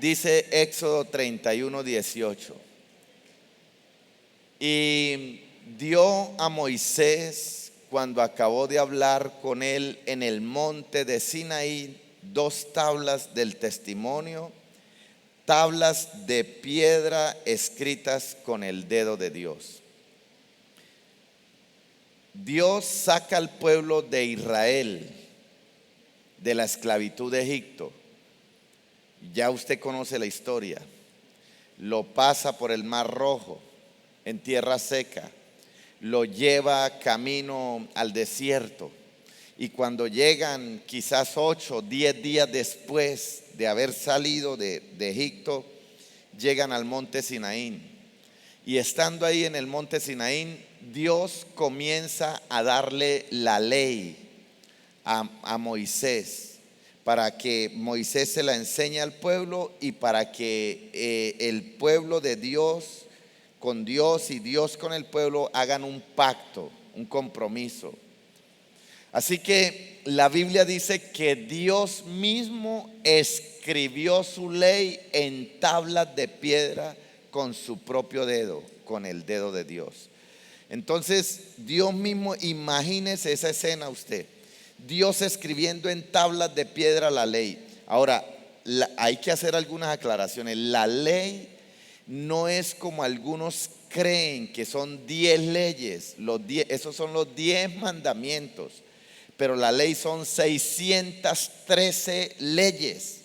Dice Éxodo 31:18. Y dio a Moisés, cuando acabó de hablar con él en el monte de Sinaí, 2 tablas del testimonio, tablas de piedra escritas con el dedo de Dios. Dios saca al pueblo de Israel de la esclavitud de Egipto. Ya usted conoce la historia. Lo pasa por el Mar Rojo en tierra seca, lo lleva camino al desierto, y cuando llegan quizás 8 o 10 días después de haber salido de Egipto, llegan al monte Sinaí. Y estando ahí en el monte Sinaí, Dios comienza a darle la ley a Moisés, para que Moisés se la enseñe al pueblo y para que el pueblo de Dios con Dios y Dios con el pueblo hagan un pacto, un compromiso. Así que la Biblia dice que Dios mismo escribió su ley en tablas de piedra con su propio dedo, con el dedo de Dios. Entonces Dios mismo, imagínese esa escena usted, Dios escribiendo en tablas de piedra la ley. Ahora, hay que hacer algunas aclaraciones. La ley no es como algunos creen, que son 10 leyes, esos son los 10 mandamientos, pero la ley son 613 leyes,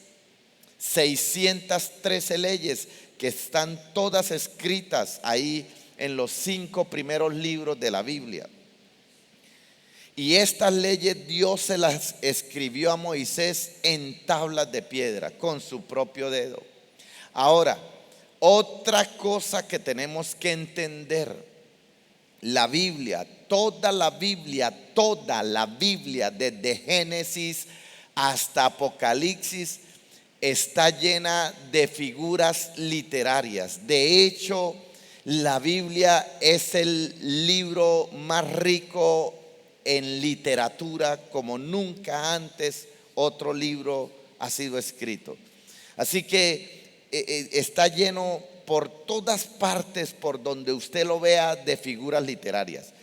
613 leyes que están todas escritas ahí en los 5 primeros libros de la Biblia. Y estas leyes Dios se las escribió a Moisés en tablas de piedra con su propio dedo. Ahora, otra cosa que tenemos que entender: la Biblia, toda la Biblia, desde Génesis hasta Apocalipsis, está llena de figuras literarias. De hecho, la Biblia es el libro más rico en literatura, como nunca antes otro libro ha sido escrito. Así que está lleno por todas partes, por donde usted lo vea, de figuras literarias.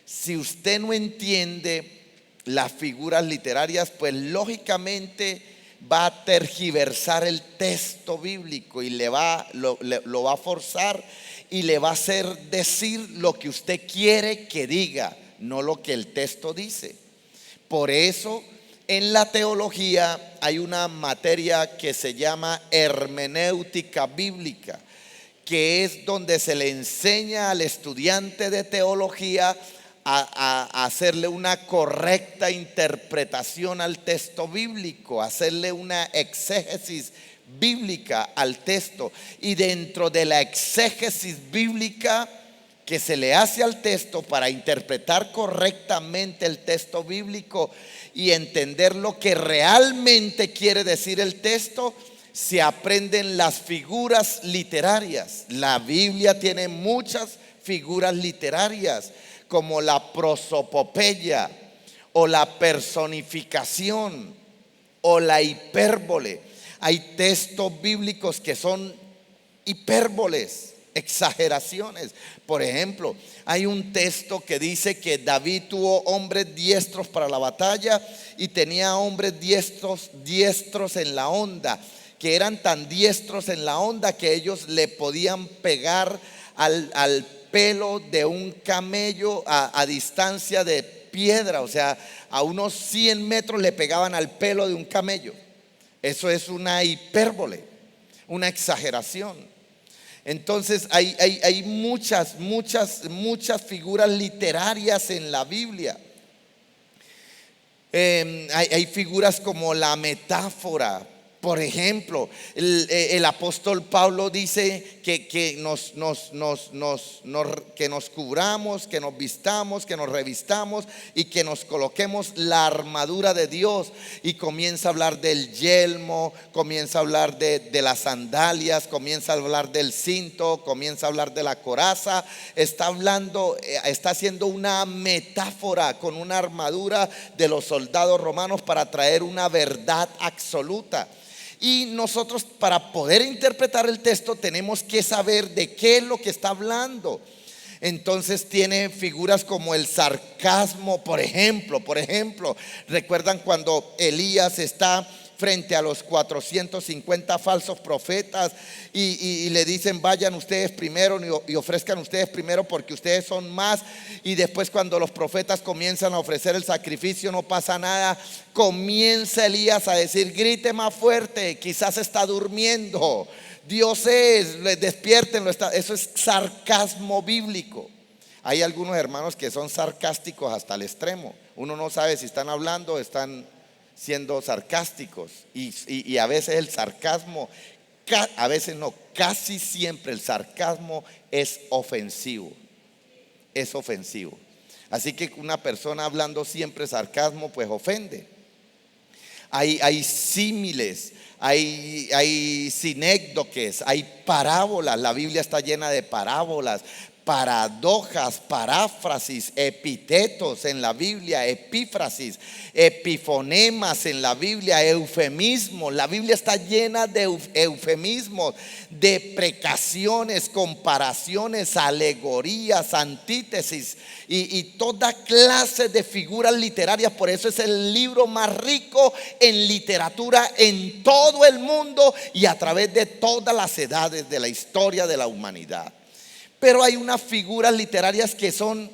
Si usted no entiende las figuras literarias, pues lógicamente va a tergiversar el texto bíblico y lo va a forzar y le va a hacer decir lo que usted quiere que diga, no lo que el texto dice. Por eso en la teología hay una materia que se llama hermenéutica bíblica, que es donde se le enseña al estudiante de teología a hacerle una correcta interpretación al texto bíblico, hacerle una exégesis bíblica al texto. Y dentro de la exégesis bíblica que se le hace al texto para interpretar correctamente el texto bíblico y entender lo que realmente quiere decir el texto, se aprenden las figuras literarias. La Biblia tiene muchas figuras literarias, como la prosopopeya, o la personificación, o la hipérbole. Hay textos bíblicos que son hipérboles, exageraciones. Por ejemplo, hay un texto que dice que David tuvo hombres diestros para la batalla y tenía hombres diestros en la honda, que eran tan diestros en la honda que ellos le podían pegar al pelo de un camello a distancia de piedra. O sea, a unos 100 metros le pegaban al pelo de un camello. Eso es una hipérbole, una exageración. Entonces hay muchas figuras literarias en la Biblia. Hay figuras como la metáfora. Por ejemplo, el apóstol Pablo dice que nos cubramos, que nos vistamos, que nos revistamos y que nos coloquemos la armadura de Dios. Y comienza a hablar del yelmo, comienza a hablar de las sandalias, comienza a hablar del cinto, comienza a hablar de la coraza. Está haciendo una metáfora con una armadura de los soldados romanos para traer una verdad absoluta. Y nosotros, para poder interpretar el texto, tenemos que saber de qué es lo que está hablando. Entonces tiene figuras como el sarcasmo, por ejemplo, recuerdan cuando Elías está frente a los 450 falsos profetas y le dicen: vayan ustedes primero y ofrezcan ustedes primero porque ustedes son más. Y después, cuando los profetas comienzan a ofrecer el sacrificio, no pasa nada. Comienza Elías a decir: grite más fuerte, quizás está durmiendo, Dios es, despiértenlo. Eso es sarcasmo bíblico. Hay algunos hermanos que son sarcásticos hasta el extremo. Uno no sabe si están hablando o están siendo sarcásticos. Y a veces el sarcasmo, a veces no, casi siempre el sarcasmo es ofensivo. Es ofensivo. Así que una persona hablando siempre sarcasmo, pues ofende. Hay símiles, hay sinécdoques, hay parábolas. La Biblia está llena de parábolas, paradojas, paráfrasis, epítetos en la Biblia, epífrasis, epifonemas en la Biblia, eufemismos. La Biblia está llena de eufemismos, deprecaciones, comparaciones, alegorías, antítesis y toda clase de figuras literarias. Por eso es el libro más rico en literatura en todo el mundo y a través de todas las edades de la historia de la humanidad. Pero hay unas figuras literarias que son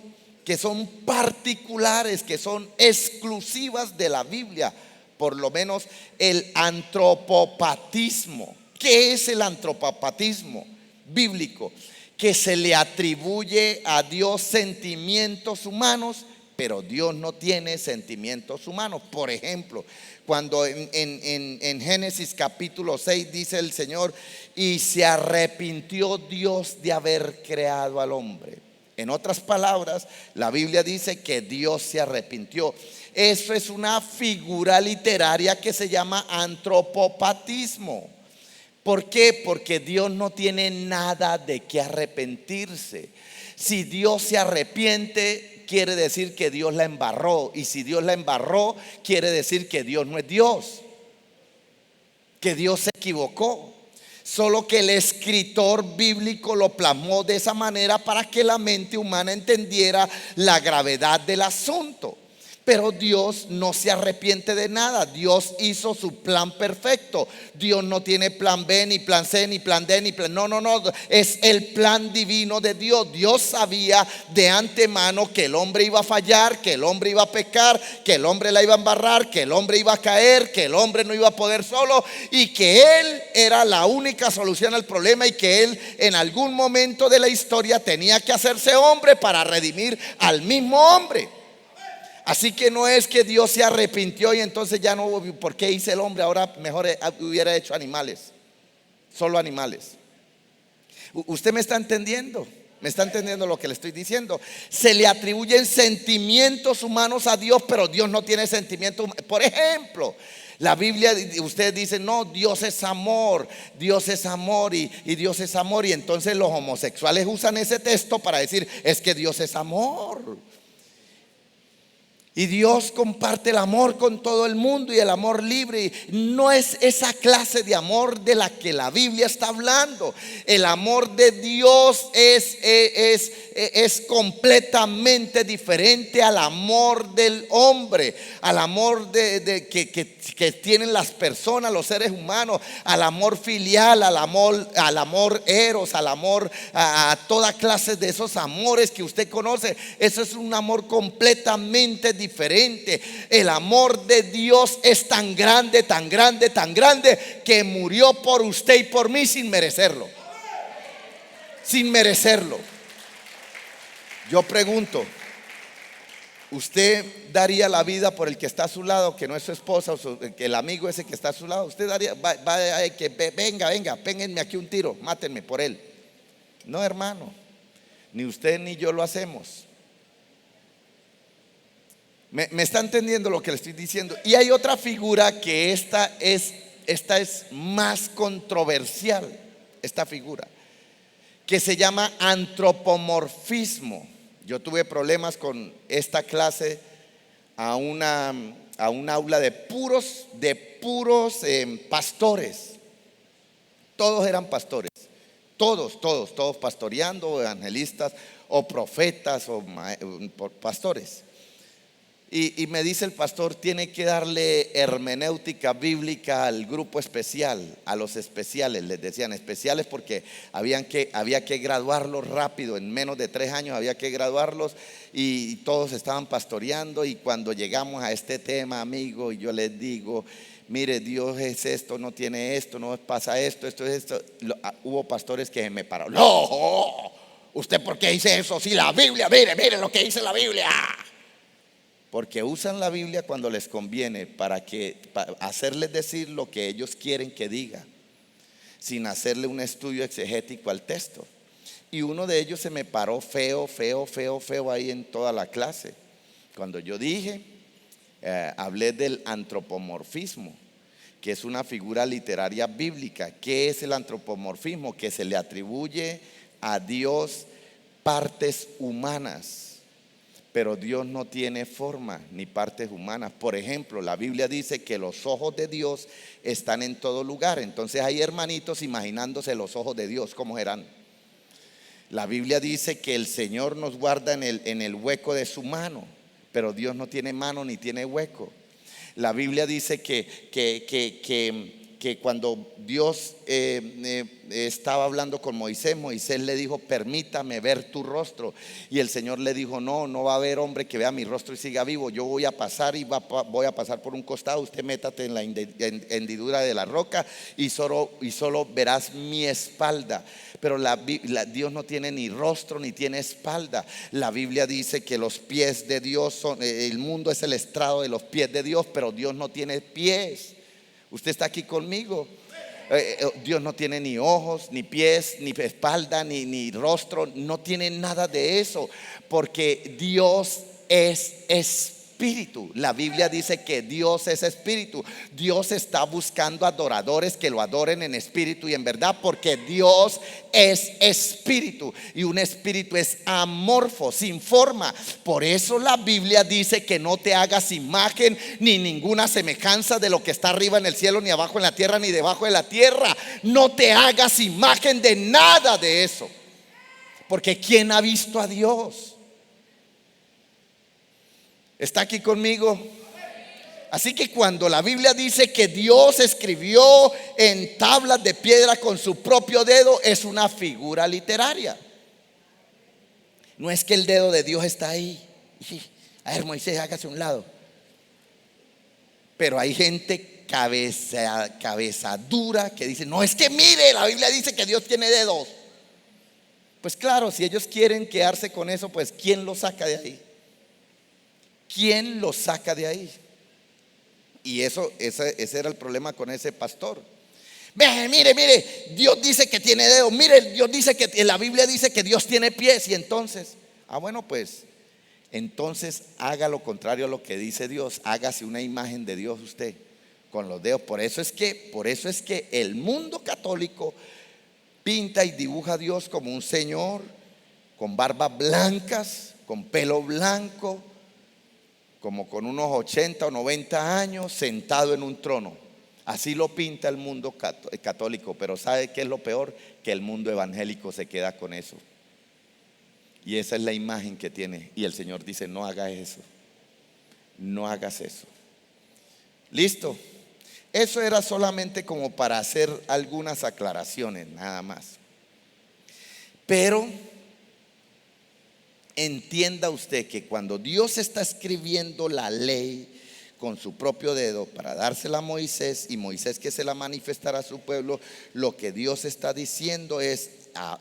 particulares, que son exclusivas de la Biblia. Por lo menos el antropopatismo. ¿Qué es el antropopatismo bíblico? Que se le atribuye a Dios sentimientos humanos, pero Dios no tiene sentimientos humanos. Por ejemplo, cuando en Génesis capítulo 6 dice el Señor: y se arrepintió Dios de haber creado al hombre. En otras palabras, la Biblia dice que Dios se arrepintió. Eso es una figura literaria que se llama antropopatismo. ¿Por qué? Porque Dios no tiene nada de qué arrepentirse. Si Dios se arrepiente, quiere decir que Dios la embarró. Y si Dios la embarró, quiere decir que Dios no es Dios, que Dios se equivocó. Solo que el escritor bíblico lo plasmó de esa manera para que la mente humana entendiera la gravedad del asunto. Pero Dios no se arrepiente de nada. Dios hizo su plan perfecto. Dios no tiene plan B, ni plan C, ni plan D, ni plan... No. Es el plan divino de Dios. Dios sabía de antemano que el hombre iba a fallar, que el hombre iba a pecar, que el hombre la iba a embarrar, que el hombre iba a caer, que el hombre no iba a poder solo y que Él era la única solución al problema y que Él en algún momento de la historia tenía que hacerse hombre para redimir al mismo hombre. Así que no es que Dios se arrepintió y entonces ya no, ¿por qué hice el hombre? Ahora mejor hubiera hecho animales, solo animales. ¿Usted me está entendiendo? ¿Me está entendiendo lo que le estoy diciendo? Se le atribuyen sentimientos humanos a Dios, pero Dios no tiene sentimientos humanos. Por ejemplo, la Biblia, ustedes dicen: no, Dios es amor y Dios es amor. Y entonces los homosexuales usan ese texto para decir: es que Dios es amor. Y Dios comparte el amor con todo el mundo y el amor libre. No es esa clase de amor de la que la Biblia está hablando. El amor de Dios es completamente diferente al amor del hombre, al amor que tienen las personas, los seres humanos, al amor filial, al amor eros, al amor a toda clase de esos amores que usted conoce. Eso es un amor completamente diferente. El amor de Dios es tan grande, tan grande, tan grande que murió por usted y por mí sin merecerlo. Sin merecerlo. Yo pregunto: ¿usted daría la vida por el que está a su lado, que no es su esposa, o que el amigo ese que está a su lado? ¿Usted daría, venga, pénganme aquí un tiro, mátenme por él? No, hermano, ni usted ni yo lo hacemos. ¿Me está entendiendo lo que le estoy diciendo? Y hay otra figura que esta es más controversial, esta figura, que se llama antropomorfismo. Yo tuve problemas con esta clase a una a un aula de puros pastores. Todos eran pastores, todos pastoreando, evangelistas o profetas o pastores. Y me dice el pastor, tiene que darle hermenéutica bíblica al grupo especial, a los especiales. Les decían especiales porque había que graduarlos rápido, en menos de 3 años había que graduarlos, y todos estaban pastoreando. Y cuando llegamos a este tema, amigo, y yo les digo, mire, Dios es esto, no tiene esto, no pasa esto, esto es esto. Hubo pastores que me pararon. No, ¿usted por qué dice eso? Si la Biblia, mire lo que dice la Biblia. Porque usan la Biblia cuando les conviene para hacerles decir lo que ellos quieren que diga, sin hacerle un estudio exegético al texto. Y uno de ellos se me paró feo ahí en toda la clase. Cuando yo dije, hablé del antropomorfismo, que es una figura literaria bíblica. ¿Qué es el antropomorfismo? Que se le atribuye a Dios partes humanas. Pero Dios no tiene forma ni partes humanas. Por ejemplo, la Biblia dice que los ojos de Dios están en todo lugar. Entonces hay hermanitos imaginándose los ojos de Dios, ¿cómo serán? La Biblia dice que el Señor nos guarda en el hueco de su mano, pero Dios no tiene mano ni tiene hueco. La Biblia dice que cuando Dios estaba hablando con Moisés, Moisés le dijo, permítame ver tu rostro. Y el Señor le dijo, no va a haber hombre que vea mi rostro y siga vivo. Yo voy a pasar y voy a pasar por un costado. Usted métate en la hendidura de la roca y solo verás mi espalda. Pero Dios no tiene ni rostro ni tiene espalda. La Biblia dice que los pies de Dios el mundo es el estrado de los pies de Dios, pero Dios no tiene pies. Usted está aquí conmigo. Dios no tiene ni ojos, ni pies, ni espalda, ni rostro. No tiene nada de eso, porque Dios es espíritu. La Biblia dice que Dios es espíritu. Dios está buscando adoradores que lo adoren en espíritu y en verdad, porque Dios es espíritu, y un espíritu es amorfo, sin forma. Por eso la Biblia dice que no te hagas imagen ni ninguna semejanza de lo que está arriba en el cielo, ni abajo en la tierra, ni debajo de la tierra. No te hagas imagen de nada de eso, porque ¿quién ha visto a Dios? ¿Está aquí conmigo? Así que cuando la Biblia dice que Dios escribió en tablas de piedra con su propio dedo, es una figura literaria. No es que el dedo de Dios está ahí. A ver, Moisés, hágase a un lado. Pero hay gente cabeza dura que dice, no, es que mire, la Biblia dice que Dios tiene dedos. Pues claro, si ellos quieren quedarse con eso, pues ¿quién lo saca de ahí? ¿Quién lo saca de ahí? Y ese era el problema con ese pastor. Mire, Dios dice que tiene dedos. Mire, Dios dice que la Biblia dice que Dios tiene pies. Y entonces, bueno, pues entonces haga lo contrario a lo que dice Dios. Hágase una imagen de Dios usted con los dedos. Por eso es que el mundo católico pinta y dibuja a Dios como un señor con barbas blancas, con pelo blanco, como con unos 80 o 90 años, sentado en un trono. Así lo pinta el mundo católico. Pero ¿sabe qué es lo peor? Que el mundo evangélico se queda con eso. Y esa es la imagen que tiene. Y el Señor dice, no hagas eso. No hagas eso. Listo. Eso era solamente como para hacer algunas aclaraciones, nada más. Pero entienda usted que cuando Dios está escribiendo la ley con su propio dedo para dársela a Moisés, y Moisés que se la manifestará a su pueblo, lo que Dios está diciendo es,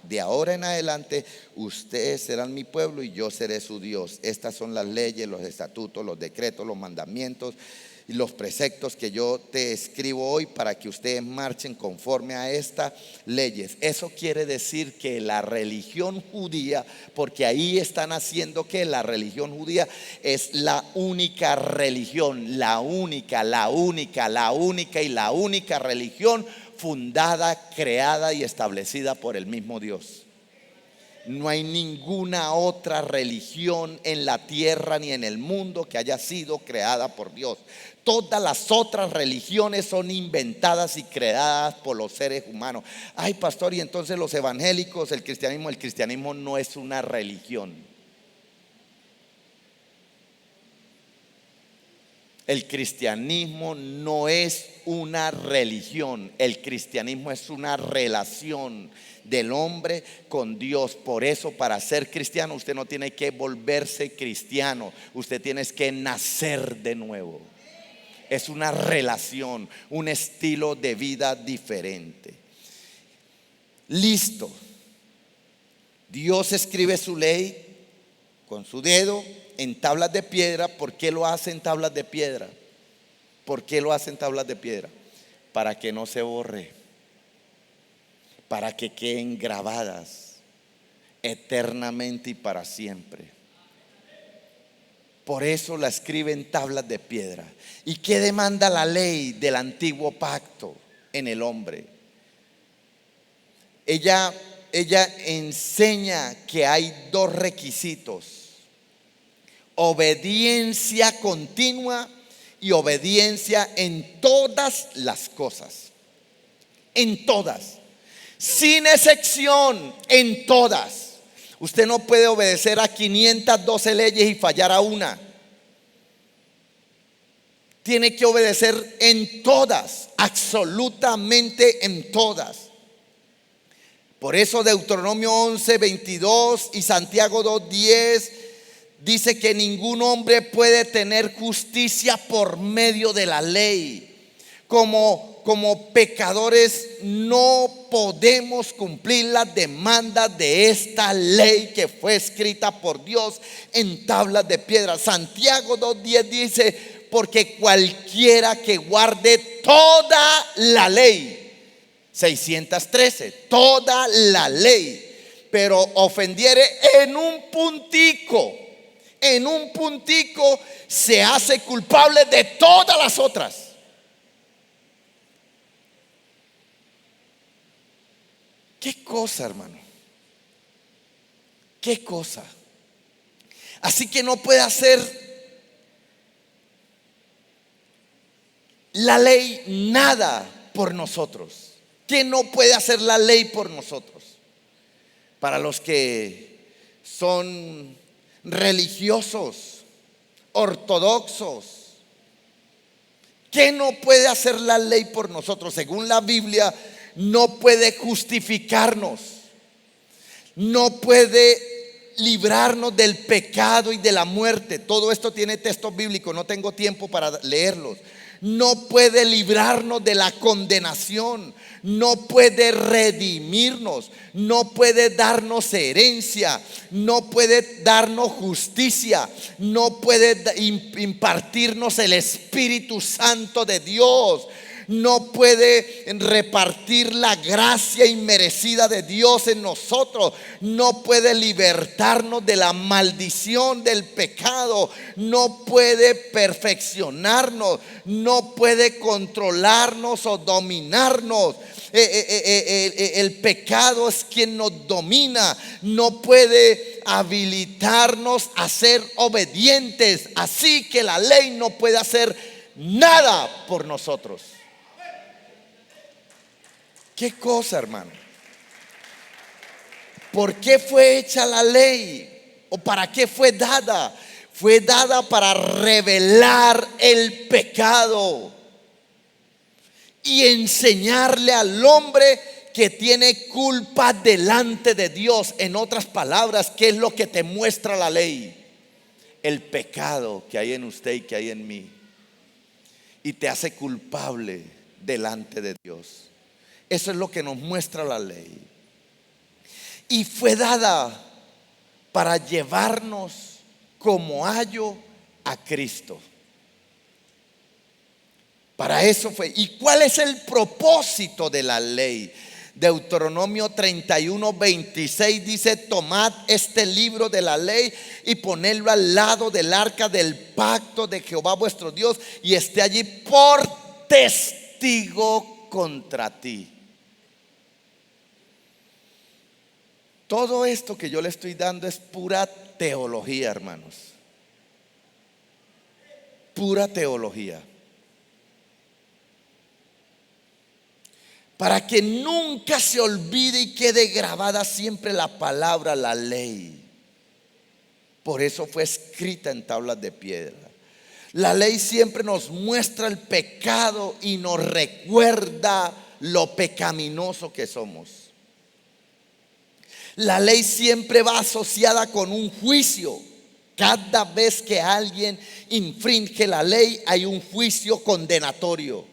de ahora en adelante ustedes serán mi pueblo y yo seré su Dios. Estas son las leyes, los estatutos, los decretos, los mandamientos y los preceptos que yo te escribo hoy para que ustedes marchen conforme a estas leyes. Eso quiere decir que la religión judía, porque ahí están haciendo que la religión judía es la única religión, la única religión fundada, creada y establecida por el mismo Dios. No hay ninguna otra religión en la tierra ni en el mundo que haya sido creada por Dios. Todas las otras religiones son inventadas y creadas por los seres humanos. Ay, pastor, y entonces los evangélicos, el cristianismo no es una religión. El cristianismo no es una religión. El cristianismo es una relación del hombre con Dios. Por eso, para ser cristiano, usted no tiene que volverse cristiano. Usted tiene que nacer de nuevo. Es una relación, un estilo de vida diferente. Listo. Dios escribe su ley con su dedo en tablas de piedra. ¿Por qué lo hace en tablas de piedra? ¿Por qué lo hace en tablas de piedra? Para que no se borre, para que queden grabadas eternamente y para siempre. Por eso la escribe en tablas de piedra. ¿Y qué demanda la ley del antiguo pacto en el hombre? Ella enseña que hay dos requisitos: obediencia continua y obediencia en todas las cosas. En todas, sin excepción, en todas. Usted no puede obedecer a 512 leyes y fallar a una. Tiene que obedecer en todas, absolutamente en todas. Por eso Deuteronomio 11:22 y Santiago 2:10 dice que ningún hombre puede tener justicia por medio de la ley. Como pecadores no podemos cumplir las demandas de esta ley que fue escrita por Dios en tablas de piedra. Santiago 2:10 dice: porque cualquiera que guarde toda la ley, 613, toda la ley, pero ofendiere en un puntico, se hace culpable de todas las otras. ¿Qué cosa, hermano? ¿Qué cosa? Así que no puede hacer la ley nada por nosotros. ¿Qué no puede hacer la ley por nosotros? Para los que son religiosos, ortodoxos, ¿qué no puede hacer la ley por nosotros? Según la Biblia, no puede justificarnos, no puede librarnos del pecado y de la muerte. Todo esto tiene texto bíblico, no tengo tiempo para leerlos. No puede librarnos de la condenación, no puede redimirnos, no puede darnos herencia, no puede darnos justicia, no puede impartirnos el Espíritu Santo de Dios, no puede repartir la gracia inmerecida de Dios en nosotros, no puede libertarnos de la maldición del pecado, no puede perfeccionarnos, no puede controlarnos o dominarnos. El pecado es quien nos domina, no puede habilitarnos a ser obedientes. Así que la ley no puede hacer nada por nosotros. ¿Qué cosa, hermano? ¿Por qué fue hecha la ley? ¿O para qué fue dada? Fue dada para revelar el pecado y enseñarle al hombre que tiene culpa delante de Dios. En otras palabras, ¿qué es lo que te muestra la ley? El pecado que hay en usted y que hay en mí, y te hace culpable delante de Dios. Eso es lo que nos muestra la ley. Y fue dada para llevarnos como ayo a Cristo. Para eso fue. ¿Y cuál es el propósito de la ley? Deuteronomio 31:26 dice: tomad este libro de la ley y ponedlo al lado del arca del pacto de Jehová vuestro Dios, y esté allí por testigo contra ti. Todo esto que yo le estoy dando es pura teología, hermanos. Pura teología. Para que nunca se olvide y quede grabada siempre la palabra, la ley. Por eso fue escrita en tablas de piedra. La ley siempre nos muestra el pecado y nos recuerda lo pecaminoso que somos. La ley siempre va asociada con un juicio. Cada vez que alguien infringe la ley hay un juicio condenatorio.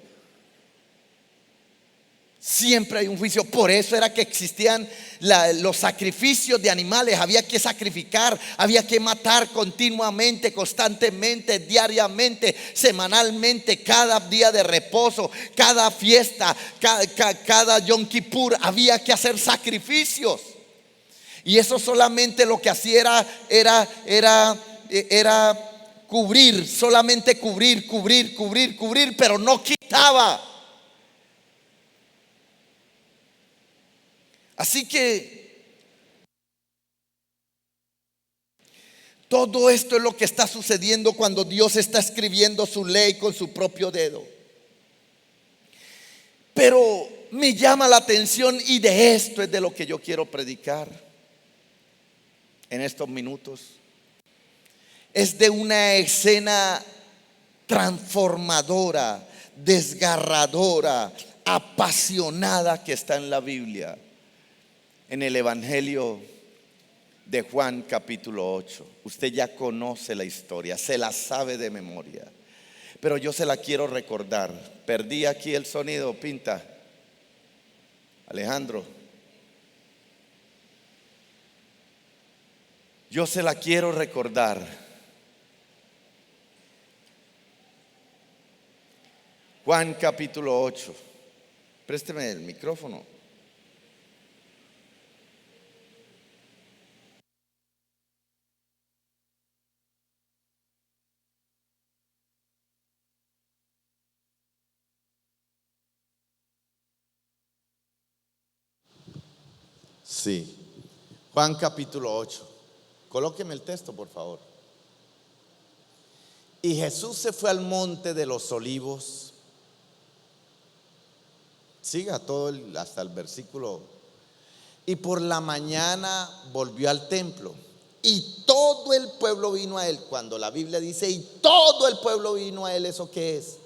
Siempre hay un juicio. Por eso era que existían los sacrificios de animales. Había que sacrificar, había que matar continuamente, constantemente, diariamente, semanalmente, cada día de reposo, cada fiesta, cada Yom Kippur. Había que hacer sacrificios. Y eso solamente lo que hacía era cubrir, solamente cubrir, pero no quitaba. Así que todo esto es lo que está sucediendo cuando Dios está escribiendo su ley con su propio dedo. Pero me llama la atención, y de esto es de lo que yo quiero predicar en estos minutos. Es de una escena transformadora, desgarradora, apasionada que está en la Biblia. En el Evangelio de Juan capítulo 8. Usted ya conoce la historia, se la sabe de memoria, pero yo se la quiero recordar. Perdí aquí el sonido, Pinta. Alejandro, yo se la quiero recordar. Juan capítulo 8. Présteme el micrófono. Sí, Juan capítulo 8. Colóqueme el texto, por favor. Y Jesús se fue al monte de los olivos. Siga todo hasta el versículo. Y por la mañana volvió al templo. Y todo el pueblo vino a él. Cuando la Biblia dice y todo el pueblo vino a él, ¿eso qué es?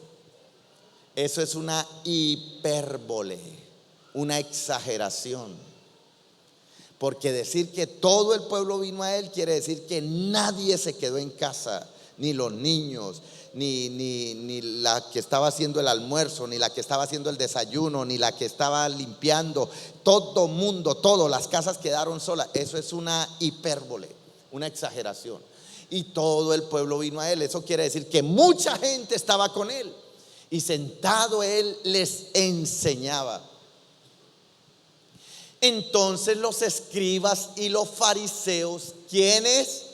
Eso es una hipérbole, una exageración. Porque decir que todo el pueblo vino a él quiere decir que nadie se quedó en casa, ni los niños, ni la que estaba haciendo el almuerzo, ni la que estaba haciendo el desayuno, ni la que estaba limpiando. Todo mundo, todas las casas quedaron solas. Eso es una hipérbole, una exageración. Y todo el pueblo vino a él. Eso quiere decir que mucha gente estaba con él, y sentado él les enseñaba. Entonces los escribas y los fariseos, ¿quiénes?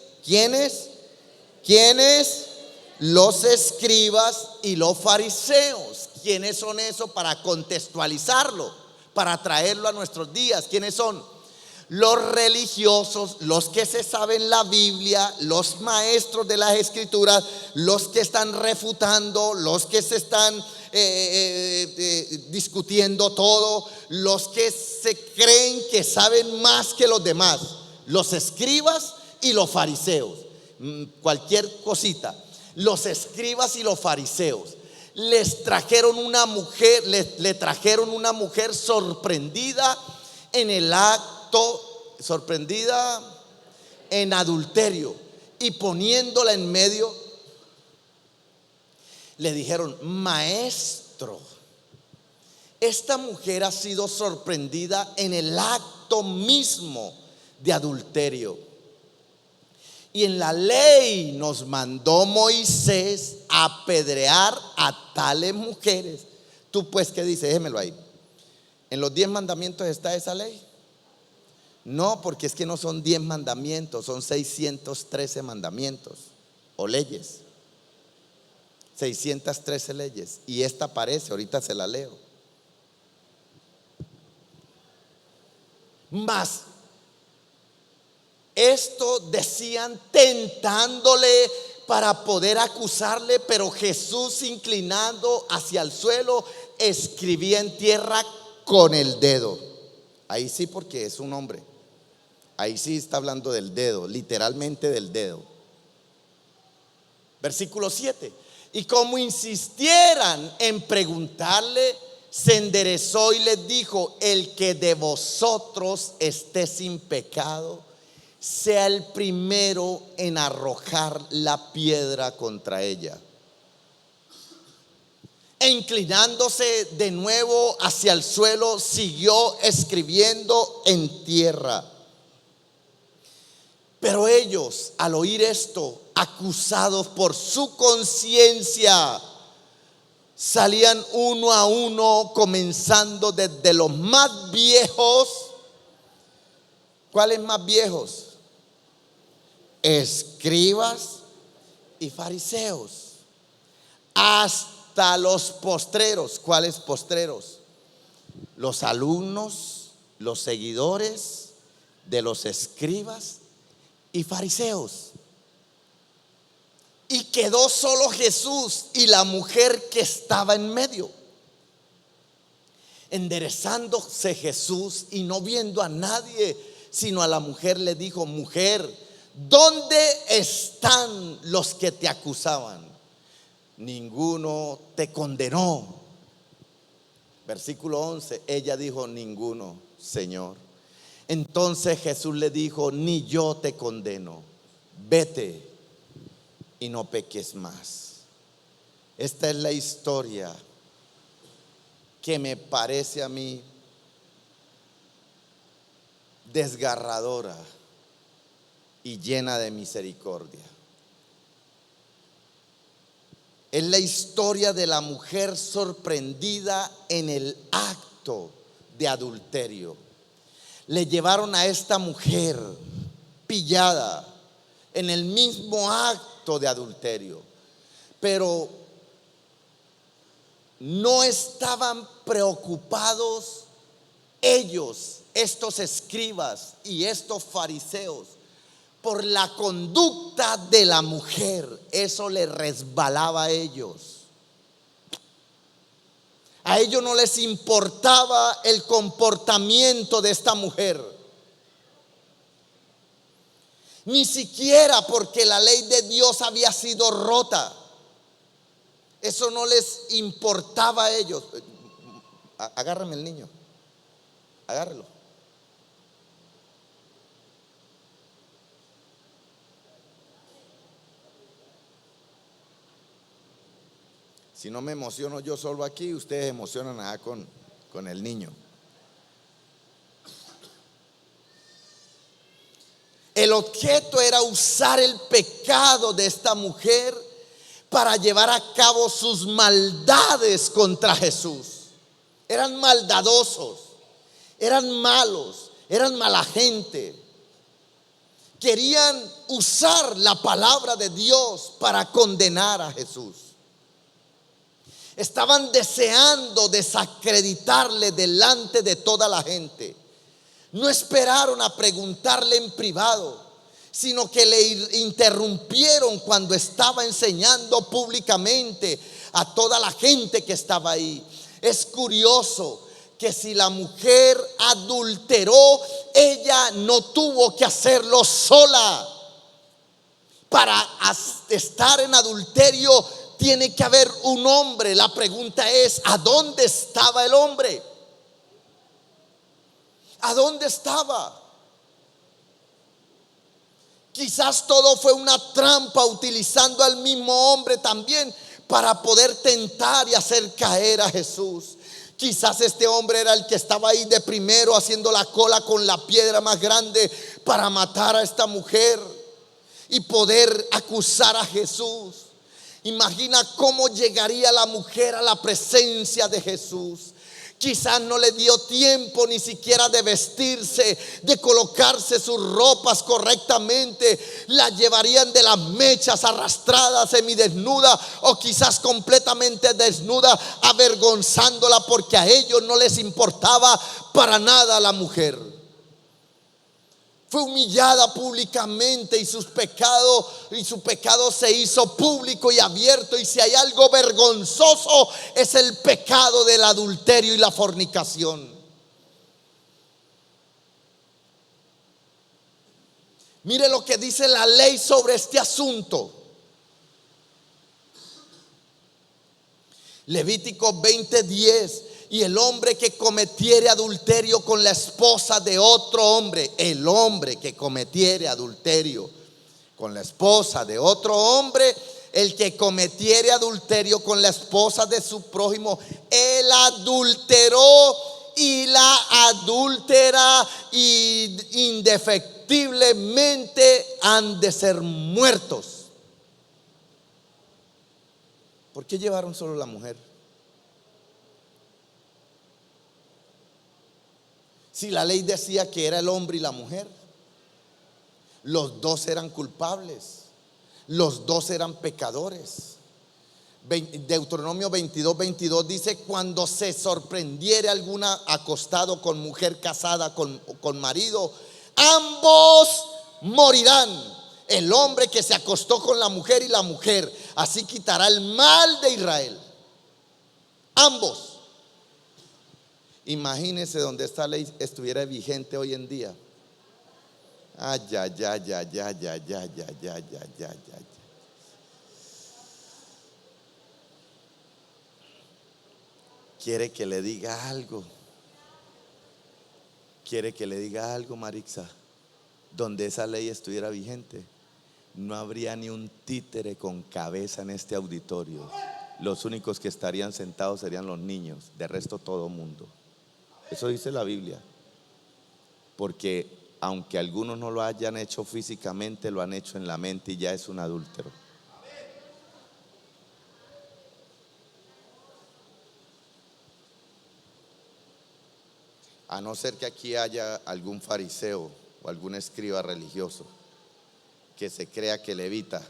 Los escribas y los fariseos. ¿Quiénes son eso? Para contextualizarlo, para traerlo a nuestros días. ¿Quiénes son? Los religiosos, los que se saben la Biblia, los maestros de las escrituras, los que están refutando, los que se están discutiendo todo, los que se creen que saben más que los demás, los escribas y los fariseos. Cualquier cosita. Los escribas y los fariseos les trajeron una mujer, le trajeron una mujer sorprendida en el acto, sorprendida en adulterio, y poniéndola en medio le dijeron: maestro, esta mujer ha sido sorprendida en el acto mismo de adulterio, y en la ley nos mandó Moisés apedrear a tales mujeres. Tú pues, ¿qué dice? Déjemelo ahí. ¿En los 10 mandamientos está esa ley? No, porque es que no son 10 mandamientos, son 613 mandamientos o leyes. 613 leyes. Y esta aparece, ahorita se la leo. Más Esto decían tentándole para poder acusarle, pero Jesús, inclinando hacia el suelo, escribía en tierra con el dedo. Ahí sí, porque es un hombre. Ahí sí está hablando del dedo, literalmente del dedo. Versículo 7. Y como insistieran en preguntarle, se enderezó y les dijo: el que de vosotros esté sin pecado, sea el primero en arrojar la piedra contra ella. E inclinándose de nuevo hacia el suelo, siguió escribiendo en tierra. Pero ellos, al oír esto, acusados por su conciencia, salían uno a uno, comenzando desde los más viejos. ¿Cuáles más viejos? Escribas y fariseos, hasta los postreros. ¿Cuáles postreros? Los alumnos, los seguidores de los escribas y fariseos. Y quedó solo Jesús y la mujer que estaba en medio. Enderezándose Jesús y no viendo a nadie sino a la mujer, le dijo: mujer, ¿dónde están los que te acusaban? Ninguno te condenó. Versículo 11. Ella dijo: ninguno, Señor. Entonces Jesús le dijo: ni yo te condeno, vete y no peques más. Esta es la historia que me parece a mí desgarradora y llena de misericordia. Es la historia de la mujer sorprendida en el acto de adulterio. Le llevaron a esta mujer pillada en el mismo acto de adulterio, pero no estaban preocupados ellos, estos escribas y estos fariseos, por la conducta de la mujer. Eso les resbalaba a ellos. A ellos no les importaba el comportamiento de esta mujer, ni siquiera porque la ley de Dios había sido rota. Eso no les importaba a ellos. Agárrame el niño, agárralo. Si no me emociono yo solo aquí, ustedes emocionan allá con el niño. El objeto era usar el pecado de esta mujer para llevar a cabo sus maldades contra Jesús. Eran maldadosos, eran malos, eran mala gente. Querían usar la palabra de Dios para condenar a Jesús. Estaban deseando desacreditarle delante de toda la gente. No esperaron a preguntarle en privado, sino que le interrumpieron cuando estaba enseñando públicamente a toda la gente que estaba ahí. Es curioso que si la mujer adulteró, ella no tuvo que hacerlo sola. Para estar en adulterio tiene que haber un hombre. La pregunta es: ¿a dónde estaba el hombre? ¿A dónde estaba? Quizás todo fue una trampa, utilizando al mismo hombre también para poder tentar y hacer caer a Jesús. Quizás este hombre era el que estaba ahí de primero, haciendo la cola con la piedra más grande para matar a esta mujer y poder acusar a Jesús. Imagina cómo llegaría la mujer a la presencia de Jesús. Quizás no le dio tiempo ni siquiera de vestirse, de colocarse sus ropas correctamente. La llevarían de las mechas, arrastrada, semidesnuda, o quizás completamente desnuda, avergonzándola, porque a ellos no les importaba para nada la mujer. Fue humillada públicamente y su pecado se hizo público y abierto. Y si hay algo vergonzoso, es el pecado del adulterio y la fornicación. Mire lo que dice la ley sobre este asunto. Levítico 20:10. Y el hombre que cometiere adulterio con la esposa de otro hombre, el hombre que cometiere adulterio con la esposa de otro hombre, el que cometiere adulterio con la esposa de su prójimo, él adulteró, y la adúltera indefectiblemente han de ser muertos. ¿Por qué llevaron solo la mujer? Si la ley decía que era el hombre y la mujer, los dos eran culpables, los dos eran pecadores. Deuteronomio 22:22 dice: cuando se sorprendiere alguna acostado con mujer casada con marido, ambos morirán. El hombre que se acostó con la mujer y la mujer, así quitará el mal de Israel. Ambos. Imagínese donde esta ley estuviera vigente hoy en día. Ay, ya, ya, ya, ya, ya, ya, ya, ya, ya, ya, ya. ¿Quiere que le diga algo? ¿Quiere que le diga algo, Marixa? Donde esa ley estuviera vigente, no habría ni un títere con cabeza en este auditorio. Los únicos que estarían sentados serían los niños, de resto todo mundo. Eso dice la Biblia. Porque aunque algunos no lo hayan hecho físicamente, lo han hecho en la mente y ya es un adúltero. A no ser que aquí haya algún fariseo o algún escriba religioso que se crea que levita.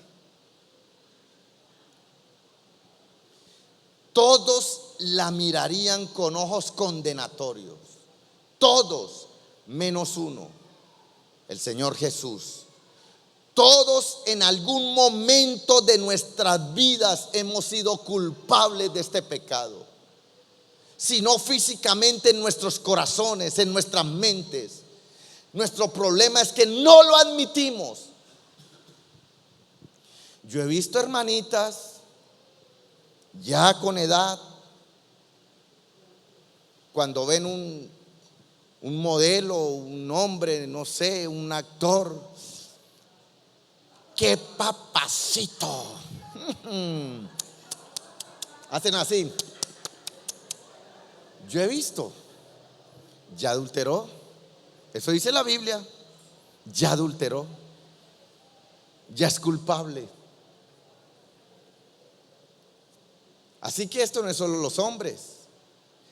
Todos la mirarían con ojos condenatorios. Todos menos uno, el Señor Jesús. Todos en algún momento de nuestras vidas hemos sido culpables de este pecado. Si no físicamente, en nuestros corazones, en nuestras mentes. Nuestro problema es que no lo admitimos. Yo he visto hermanitas ya con edad, cuando ven un modelo, un hombre, no sé, un actor, ¡qué papacito! Hacen así. Yo he visto, ya adulteró. Eso dice la Biblia. Ya adulteró, ya es culpable. Así que esto no es solo los hombres,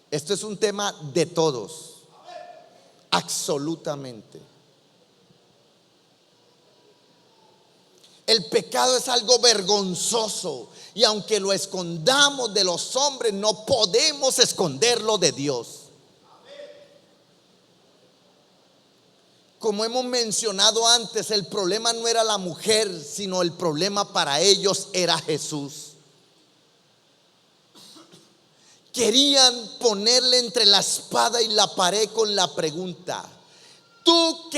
esto es un tema de todos, absolutamente. El pecado es algo vergonzoso, y aunque lo escondamos de los hombres, no podemos esconderlo de Dios. Como hemos mencionado antes, el problema no era la mujer, sino el problema para ellos era Jesús. Querían ponerle entre la espada y la pared con la pregunta: tú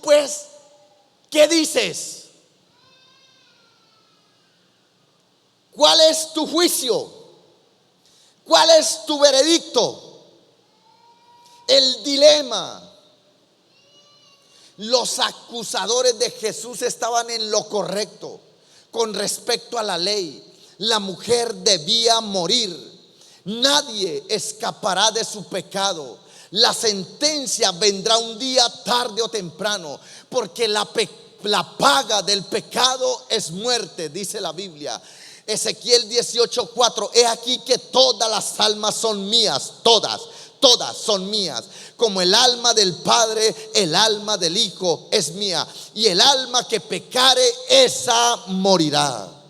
pues, ¿qué dices? ¿Cuál es tu juicio? ¿Cuál es tu veredicto? El dilema. Los acusadores de Jesús estaban en lo correcto con respecto a la ley. La mujer debía morir. Nadie escapará de su pecado. La sentencia vendrá un día, tarde o temprano, porque la paga del pecado es muerte, dice la Biblia. Ezequiel 18:4: he aquí que todas las almas son mías, todas son mías. Como el alma del Padre, el alma del Hijo es mía, y el alma que pecare, esa morirá.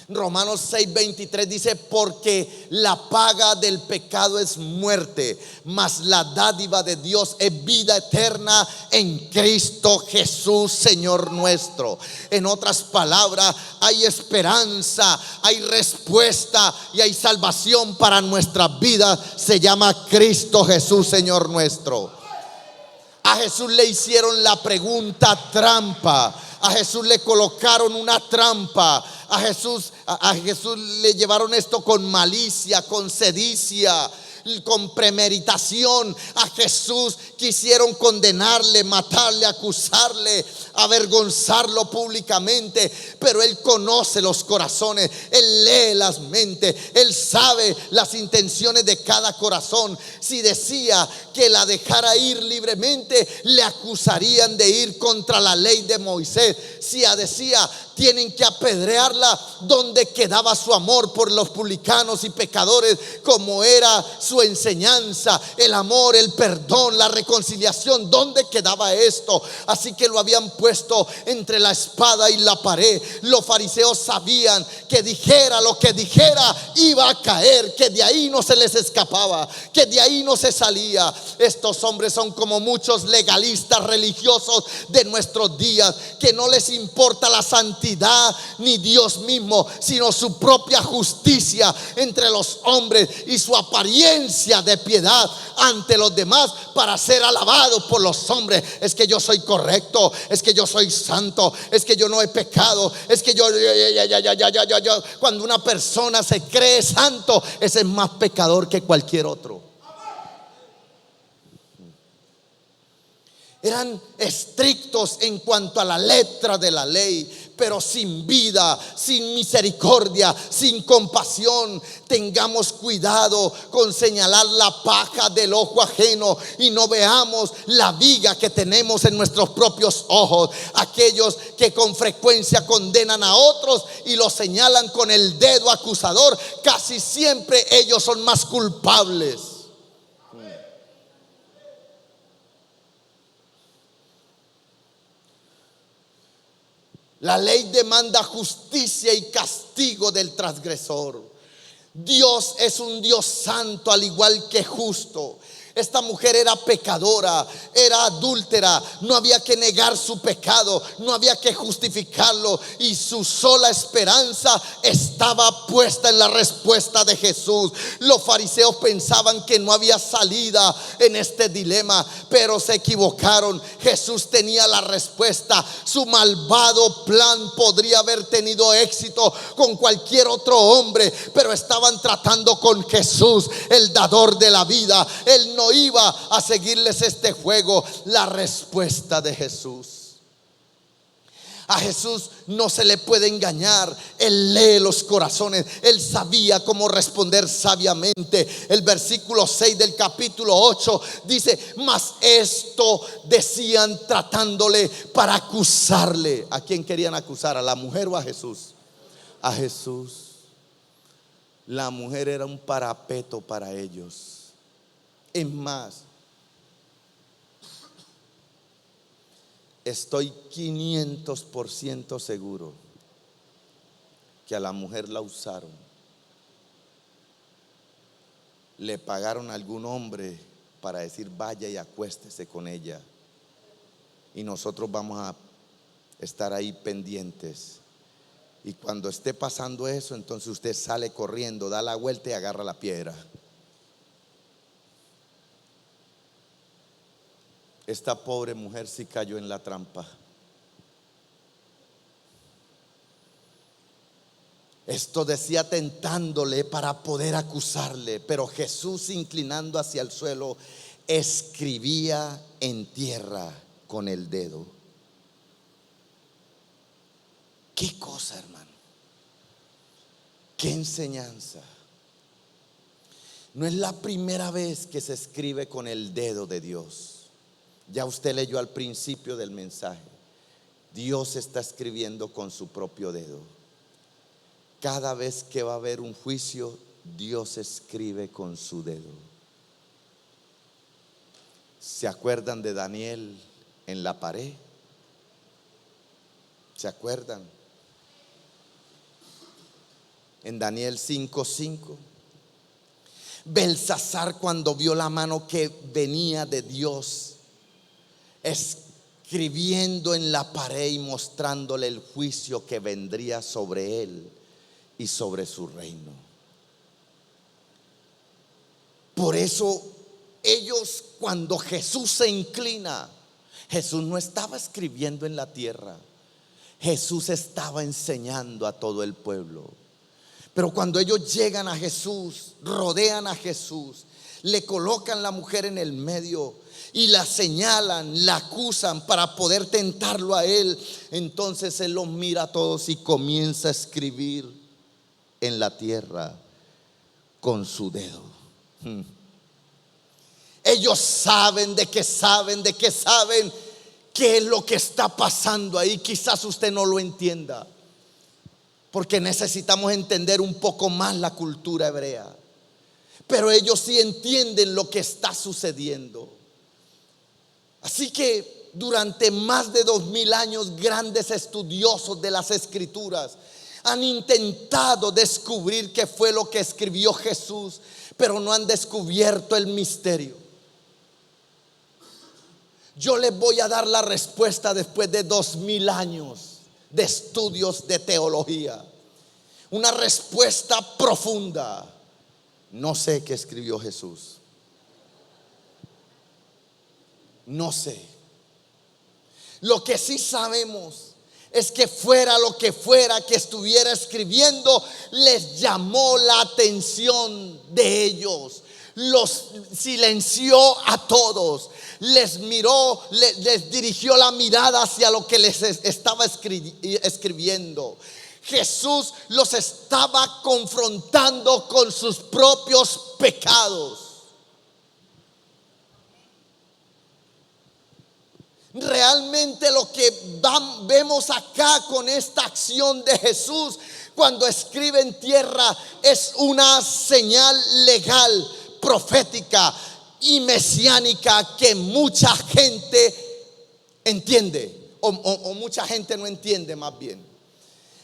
Romanos 6:23 dice: porque la paga del pecado es muerte, mas la dádiva de Dios es vida eterna en Cristo Jesús, Señor nuestro. En otras palabras, hay esperanza, hay respuesta y hay salvación para nuestras vidas. Se llama Cristo Jesús, Señor nuestro. A Jesús le hicieron la pregunta trampa. A Jesús le colocaron una trampa. A Jesús le llevaron esto con malicia, con sedicia, con premeditación. A Jesús quisieron condenarle, matarle, acusarle, avergonzarlo públicamente. Pero Él conoce los corazones, Él lee las mentes, Él sabe las intenciones de cada corazón. Si decía que la dejara ir libremente, le acusarían de ir contra la ley de Moisés. Si decía tienen que apedrearla, donde quedaba su amor por los publicanos y pecadores, como era su enseñanza, el amor, el perdón, la reconciliación, ¿dónde quedaba esto? Así que lo habían puesto entre la espada y la pared. Los fariseos sabían que dijera lo que dijera, iba a caer, que de ahí no se les escapaba, que de ahí no se salía. Estos hombres son como muchos legalistas religiosos de nuestros días, que no les importa la santidad ni Dios mismo, sino su propia justicia entre los hombres y su apariencia de piedad ante los demás para ser alabados por los hombres. Es que yo soy correcto, es que yo soy santo, es que yo no he pecado, es que yo. Cuando una persona se cree santo, ese es más pecador que cualquier otro. Eran estrictos en cuanto a la letra de la ley, pero sin vida, sin misericordia, sin compasión. Tengamos cuidado con señalar la paja del ojo ajeno y no veamos la viga que tenemos en nuestros propios ojos. Aquellos que con frecuencia condenan a otros y los señalan con el dedo acusador, casi siempre ellos son más culpables. La ley demanda justicia y castigo del transgresor. Dios es un Dios santo, al igual que justo. Esta mujer era pecadora, era adúltera, no había que negar su pecado, no había que justificarlo, y su sola esperanza estaba puesta en la respuesta de Jesús. Los fariseos pensaban que no había salida en este dilema, pero se equivocaron. Jesús tenía la respuesta. Su malvado plan podría haber tenido éxito con cualquier otro hombre, pero estaban tratando con Jesús, el dador de la vida. Él no iba a seguirles este juego. La respuesta de Jesús. A Jesús no se le puede engañar. Él lee los corazones. Él sabía cómo responder sabiamente. El versículo 6 del capítulo 8 dice: mas esto decían tratándole para acusarle. ¿A quién querían acusar? ¿A la mujer o a Jesús? A Jesús. La mujer era un parapeto para ellos. Es más, estoy 500% seguro que a la mujer la usaron. Le pagaron a algún hombre para decir: vaya y acuéstese con ella, y nosotros vamos a estar ahí pendientes. Y cuando esté pasando eso, entonces usted sale corriendo, da la vuelta y agarra la piedra. Esta pobre mujer sí cayó en la trampa. Esto decía tentándole para poder acusarle, pero Jesús, inclinando hacia el suelo, escribía en tierra con el dedo. ¿Qué cosa, hermano? ¿Qué enseñanza? No es la primera vez que se escribe con el dedo de Dios. Ya usted leyó al principio del mensaje. Dios está escribiendo con su propio dedo. Cada vez que va a haber un juicio, Dios escribe con su dedo. ¿Se acuerdan de Daniel en la pared? ¿Se acuerdan? en Daniel 5:5. Belsasar, cuando vio la mano que venía de Dios escribiendo en la pared y mostrándole el juicio que vendría sobre él y sobre su reino. Por eso ellos, cuando Jesús se inclina, Jesús no estaba escribiendo en la tierra, Jesús estaba enseñando a todo el pueblo. Pero cuando ellos llegan a Jesús, rodean a Jesús, le colocan la mujer en el medio y la señalan, la acusan para poder tentarlo a él, entonces él los mira a todos y comienza a escribir en la tierra con su dedo. Ellos saben de qué qué es lo que está pasando ahí. Quizás usted no lo entienda, porque necesitamos entender un poco más la cultura hebrea, pero ellos sí entienden lo que está sucediendo. Así que durante más de 2000 años, grandes estudiosos de las escrituras han intentado descubrir qué fue lo que escribió Jesús, pero no han descubierto el misterio. Yo les voy a dar la respuesta después de 2000 años de estudios de teología. Una respuesta profunda. No sé qué escribió Jesús. No sé. Lo que sí sabemos es que fuera lo que fuera que estuviera escribiendo, les llamó la atención de ellos. Los silenció a todos, les miró, les dirigió la mirada hacia lo que les estaba escribiendo. Jesús los estaba confrontando con sus propios pecados. Realmente lo que vemos acá con esta acción de Jesús cuando escribe en tierra es una señal legal, profética y mesiánica que mucha gente entiende o mucha gente no entiende, más bien.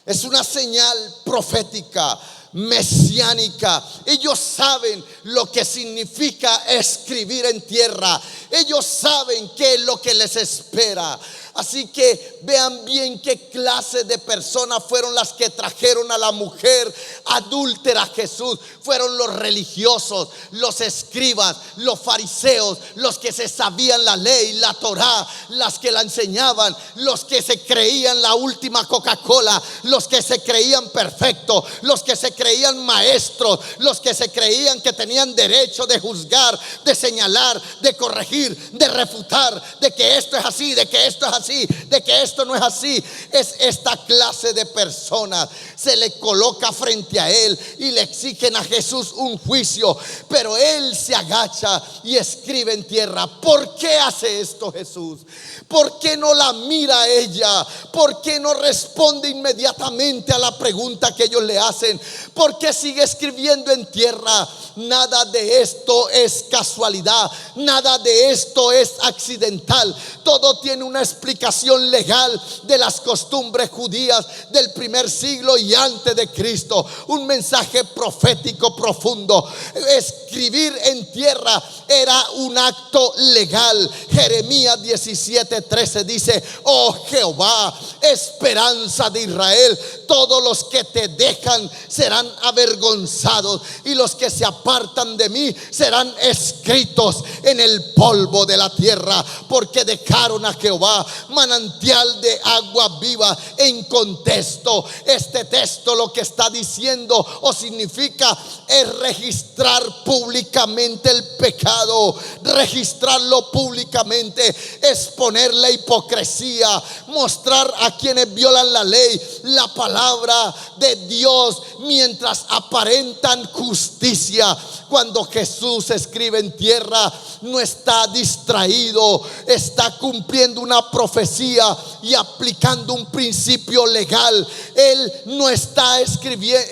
Es una señal profética, mesiánica. Ellos saben lo que significa escribir en tierra. Ellos saben qué es lo que les espera. Así que vean bien qué clase de personas fueron las que trajeron a la mujer adúltera a Jesús. Fueron los religiosos, los escribas, los fariseos, los que se sabían la ley, la Torá, las que la enseñaban, los que se creían la última Coca-Cola, los que se creían perfectos, los que se creían maestros, los que se creían que tenían derecho de juzgar, de señalar, de corregir, de refutar, de que esto es así, de que esto es así, de que esto no es así. Es esta clase de personas. Se le coloca frente a él y le exigen a Jesús un juicio, pero él se agacha y escribe en tierra. ¿Por qué hace esto Jesús? ¿Por qué no la mira a ella? ¿Por qué no responde inmediatamente a la pregunta que ellos le hacen? ¿Por qué sigue escribiendo en tierra? Nada de esto es casualidad, nada de esto es accidental. Todo tiene una explicación legal de las costumbres judías del primer siglo y antes de Cristo. Un mensaje profético profundo. Escribir en tierra era un acto legal. Jeremías 17:13 dice: oh Jehová, esperanza de Israel, todos los que te dejan serán avergonzados, y los que se apartan de mí serán escritos en el polvo de la tierra, porque dejaron a Jehová, manantial de agua viva. En contexto, este texto lo que está diciendo o significa es registrar públicamente el pecado, registrarlo públicamente, exponer la hipocresía, mostrar a quienes violan la ley, la palabra de Dios, mientras aparentan justicia. Cuando Jesús escribe en tierra, no está distraído, está cumpliendo una profecía profecía y aplicando un principio legal. Él no está escribiendo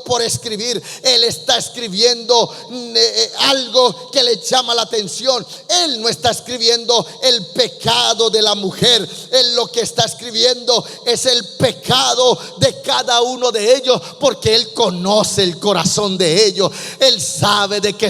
por escribir. Él está escribiendo algo que le llama la atención. Él no está escribiendo el pecado de la mujer. Él lo que está escribiendo es el pecado de cada uno de ellos, porque Él conoce el corazón de ellos. Él sabe de que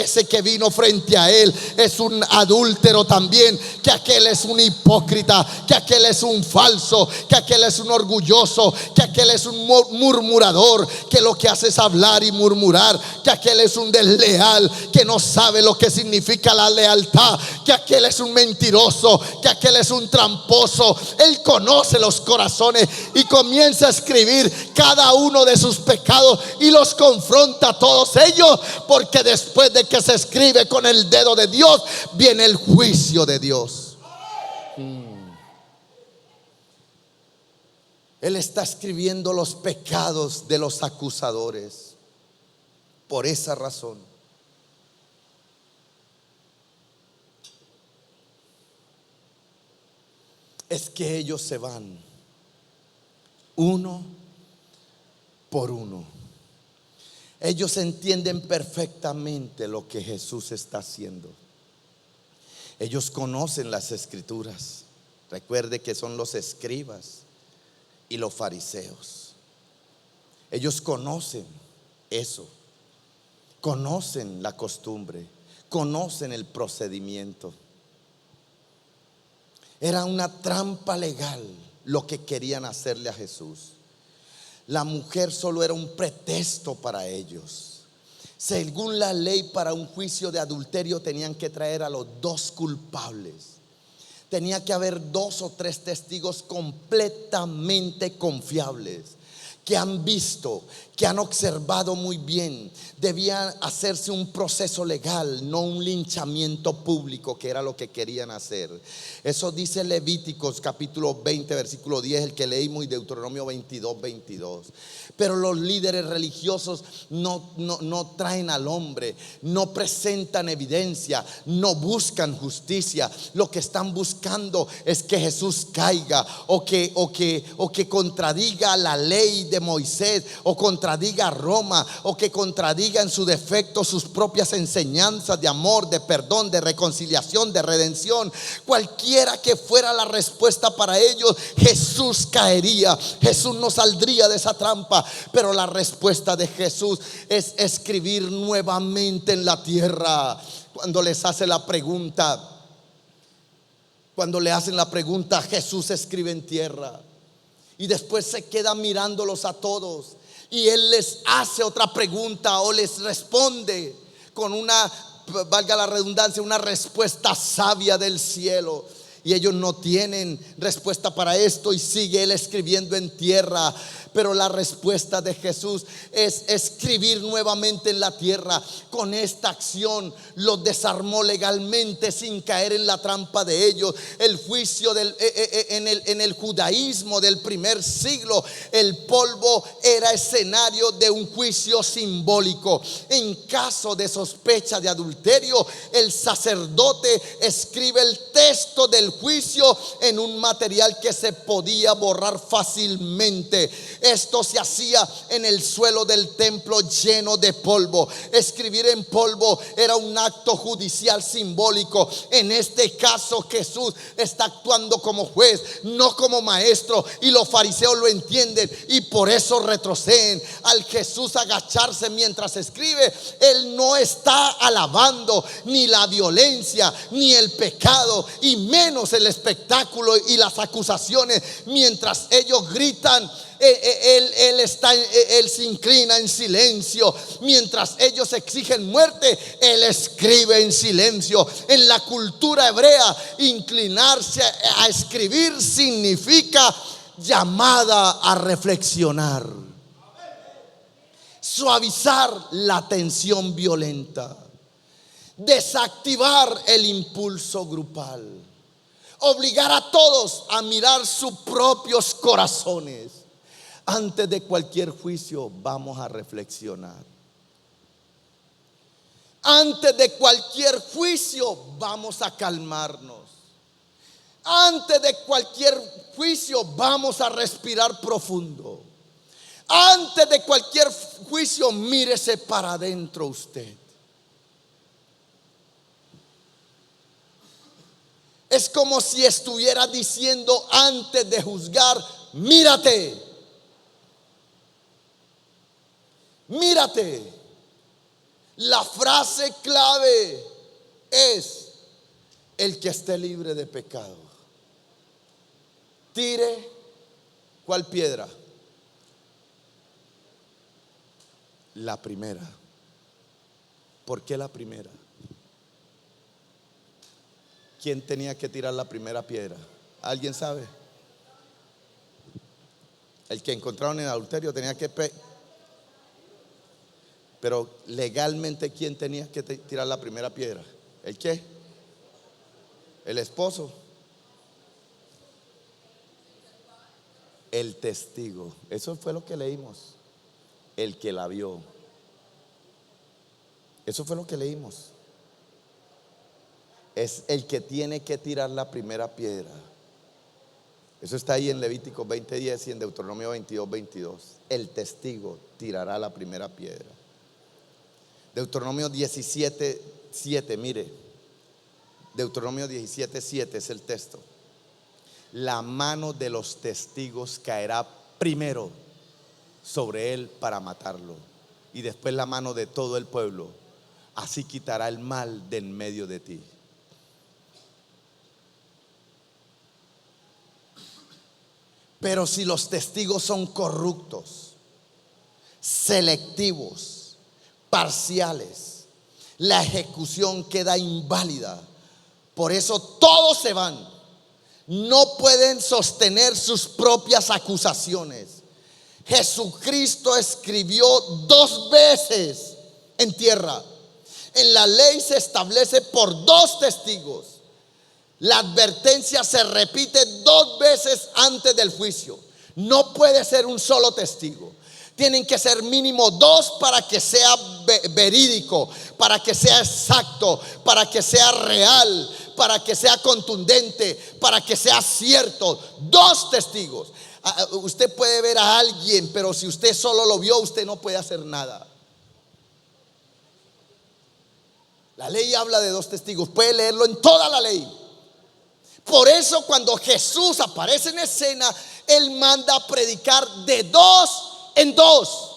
ese que vino frente a Él es un adúltero también, que aquel es un hipócrita, que aquel es un falso, que aquel es un orgulloso, que aquel es un murmurador, que lo que hace es hablar y murmurar, que aquel es un desleal, que no sabe lo que significa la lealtad, que aquel es un mentiroso, que aquel es un tramposo. Él conoce los corazones y comienza a escribir cada uno de sus pecados y los confronta a todos ellos, porque después de que se escribe con el dedo de Dios, viene el juicio de Dios. Él está escribiendo los pecados de los acusadores. Por esa razón, es que ellos se van uno por uno. Ellos entienden perfectamente lo que Jesús está haciendo. Ellos conocen las escrituras. Recuerde que son los escribas y los fariseos. Ellos conocen eso, conocen la costumbre, conocen el procedimiento. Era una trampa legal lo que querían hacerle a Jesús. La mujer solo era un pretexto para ellos. Según la ley, para un juicio de adulterio tenían que traer a los dos culpables. Tenía que haber 2 o 3 testigos completamente confiables, que han visto, que han observado muy bien. Debía hacerse un proceso legal, no un linchamiento público, que era lo que querían hacer. Eso dice Levíticos capítulo 20 versículo 10, el que leímos, y Deuteronomio 22:22. Pero los líderes religiosos no traen al hombre, no presentan evidencia, no buscan justicia. Lo que están buscando es que Jesús caiga, o que contradiga la ley de Moisés, o contradiga a Roma, o que contradiga en su defecto sus propias enseñanzas de amor, de perdón, de reconciliación, de redención. Cualquiera que fuera la respuesta para ellos, Jesús caería, Jesús no saldría de esa trampa. Pero la respuesta de Jesús es escribir nuevamente en la tierra. Cuando les hace la pregunta, cuando le hacen la pregunta, Jesús escribe en tierra. Y después se queda mirándolos a todos, y Él les hace otra pregunta, o les responde con una, valga la redundancia, una respuesta sabia del cielo. Y ellos no tienen respuesta para esto, y sigue Él escribiendo en tierra. Pero la respuesta de Jesús es escribir nuevamente en la tierra. Con esta acción los desarmó legalmente sin caer en la trampa de ellos. El juicio en el judaísmo del primer siglo, el polvo era escenario de un juicio simbólico. En caso de sospecha de adulterio, el sacerdote escribe el texto del juicio en un material que se podía borrar fácilmente. Esto se hacía en el suelo del templo lleno de polvo. Escribir en polvo era un acto judicial simbólico. En este caso Jesús está actuando como juez, no como maestro, y los fariseos lo entienden y por eso retroceden. Al Jesús agacharse mientras escribe, Él no está alabando ni la violencia ni el pecado, y menos el espectáculo y las acusaciones. Mientras ellos gritan, Él se inclina en silencio. Mientras ellos exigen muerte, Él escribe en silencio. En la cultura hebrea, inclinarse a escribir significa llamada a reflexionar, suavizar la tensión violenta, desactivar el impulso grupal, obligar a todos a mirar sus propios corazones. Antes de cualquier juicio, vamos a reflexionar. Antes de cualquier juicio vamos a calmarnos. Antes de cualquier juicio vamos a respirar profundo. Antes de cualquier juicio mírese para adentro usted. Es como si estuviera diciendo antes de juzgar, mírate. Mírate. La frase clave es: el que esté libre de pecado, tire. ¿Cuál piedra? La primera. ¿Por qué la primera? ¿Quién tenía que tirar la primera piedra? ¿Alguien sabe? El que encontraron en adulterio tenía que pero legalmente, ¿quién tenía que tirar la primera piedra? ¿El qué? El esposo. El testigo. Eso fue lo que leímos. El que la vio. Eso fue lo que leímos. Es el que tiene que tirar la primera piedra. Eso está ahí en Levítico 20:10 y en Deuteronomio 22:22. El testigo tirará la primera piedra. Deuteronomio 17:7, mire. Deuteronomio 17:7 es el texto. La mano de los testigos caerá primero sobre él para matarlo, y después la mano de todo el pueblo. Así quitará el mal de en medio de ti. Pero si los testigos son corruptos, selectivos, parciales, la ejecución queda inválida. Por eso todos se van. No pueden sostener sus propias acusaciones. Jesucristo escribió 2 veces en tierra. En la ley se establece por 2 testigos. La advertencia se repite 2 veces antes del juicio. No puede ser un solo testigo. Tienen que ser mínimo 2 para que sea verídico, para que sea exacto, para que sea real, para que sea contundente, para que sea cierto. 2 testigos. Usted puede ver a alguien, pero si usted solo lo vio, usted no puede hacer nada. La ley habla de 2 testigos. Puede leerlo en toda la ley. Por eso cuando Jesús aparece en escena, Él manda a predicar de 2 en 2.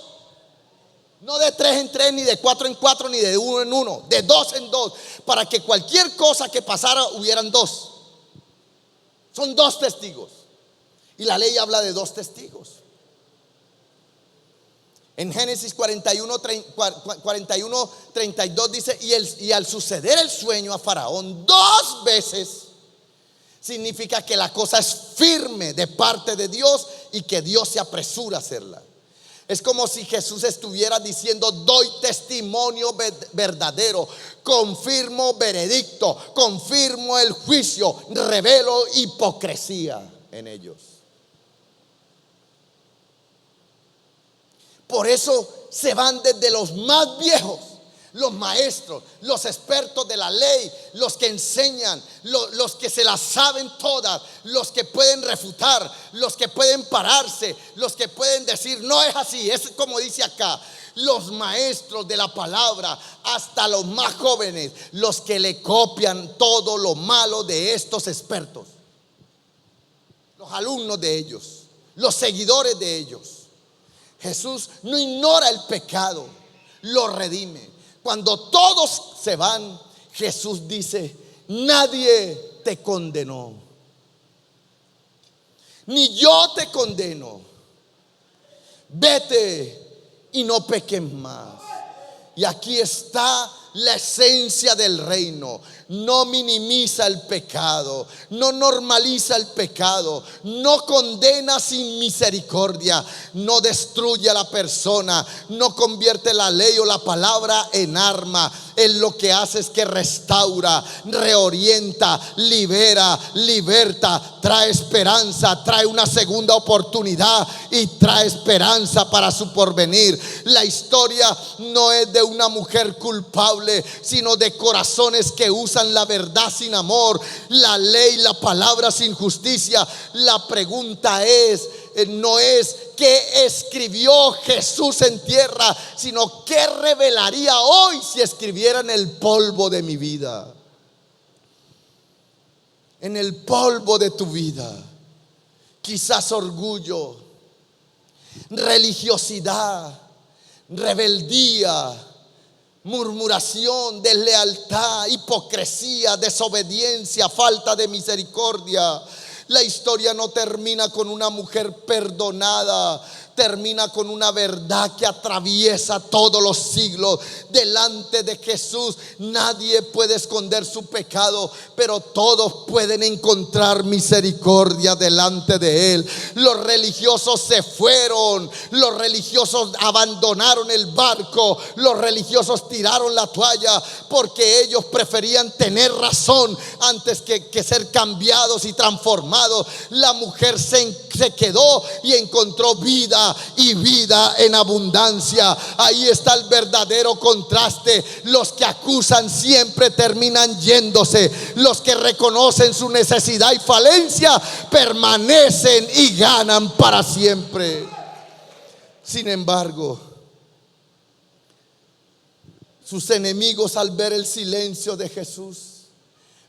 No de 3 en 3, ni de 4 en 4, ni de 1 en 1. De 2 en 2. Para que cualquier cosa que pasara hubieran 2. Son 2 testigos. Y la ley habla de 2 testigos. En Génesis 41:32 dice: y al suceder el sueño a Faraón 2 veces, significa que la cosa es firme de parte de Dios y que Dios se apresura a hacerla. Es como si Jesús estuviera diciendo: doy testimonio verdadero, confirmo veredicto, confirmo el juicio, revelo hipocresía en ellos. Por eso se van desde los más viejos, los maestros, los expertos de la ley, los que enseñan, los que se las saben todas, los que pueden refutar, los que pueden pararse, los que pueden decir no es así, es como dice acá. Los maestros de la palabra, hasta los más jóvenes, los que le copian todo lo malo de estos expertos, los alumnos de ellos, los seguidores de ellos. Jesús no ignora el pecado, lo redime. Cuando todos se van, Jesús dice: nadie te condenó, ni yo te condeno. Vete y no peques más. Y aquí está la esencia del reino. no minimiza el pecado, no normaliza el pecado, no condena sin misericordia, no destruye a la persona, no convierte la ley o la palabra en arma. Él lo que hace es que restaura, reorienta, libera, liberta, trae esperanza, trae una segunda oportunidad y trae esperanza para su porvenir. La historia no es de una mujer culpable, sino de corazones que usan la verdad sin amor, la ley, la palabra sin justicia. La pregunta no es qué escribió Jesús en tierra, sino qué revelaría hoy si escribiera en el polvo de mi vida, en el polvo de tu vida. Quizás orgullo, religiosidad, rebeldía, murmuración, deslealtad, hipocresía, desobediencia, falta de misericordia. La historia no termina con una mujer perdonada, termina con una verdad que atraviesa todos los siglos. Delante de Jesús nadie puede esconder su pecado, pero todos pueden encontrar misericordia delante de Él. Los religiosos se fueron, los religiosos abandonaron el barco, los religiosos tiraron la toalla, porque ellos preferían tener razón antes que ser cambiados y transformados. La mujer se quedó y encontró vida, y vida en abundancia. Ahí está el verdadero contraste. Los que acusan siempre terminan yéndose. Los que reconocen su necesidad y falencia permanecen y ganan para siempre. Sin embargo, sus enemigos, al ver el silencio de Jesús,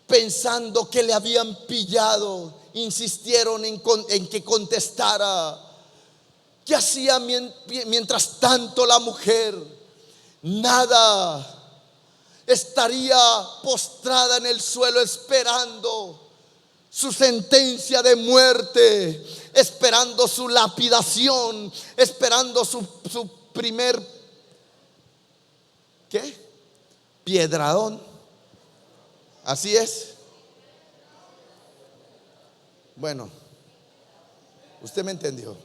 pensando que le habían pillado, insistieron en que contestara. ¿Qué hacía mientras tanto la mujer? Nada. Estaría postrada en el suelo esperando su sentencia de muerte, esperando su lapidación, esperando su primer piedradón. Así es. Bueno, usted me entendió.